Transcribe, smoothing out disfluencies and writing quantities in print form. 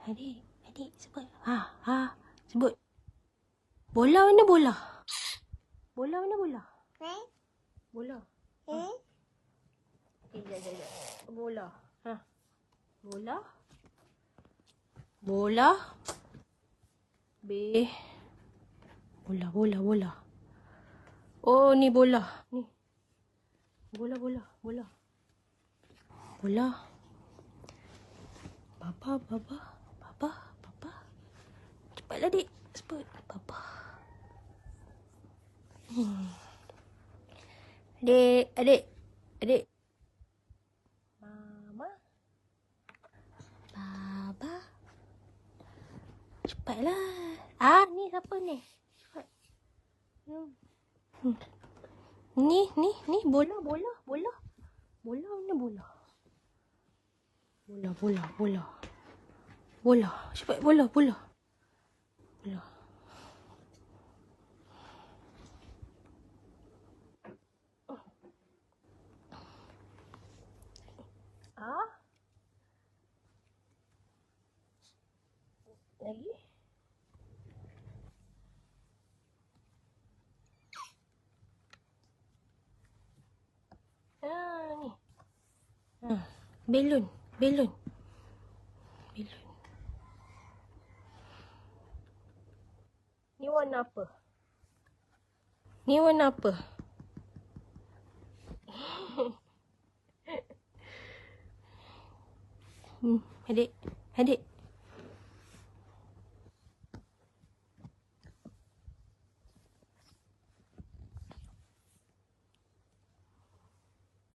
Adik sebut. Sebut. Bola mana bola? Bola mana bola? Bola. Sekejap. Bola. Bola. Bola. Bola. Oh, ni bola. Ni. Bola. Baba. Cepatlah, Dik. Sebut. Baba. Adik. Mama. Baba. Cepatlah. Ni siapa ni? Cepat. Ni bola. Bola mana bola? Bola. Cepat bola. Lagi. Ni. Belon. Ni warna apa? Adik.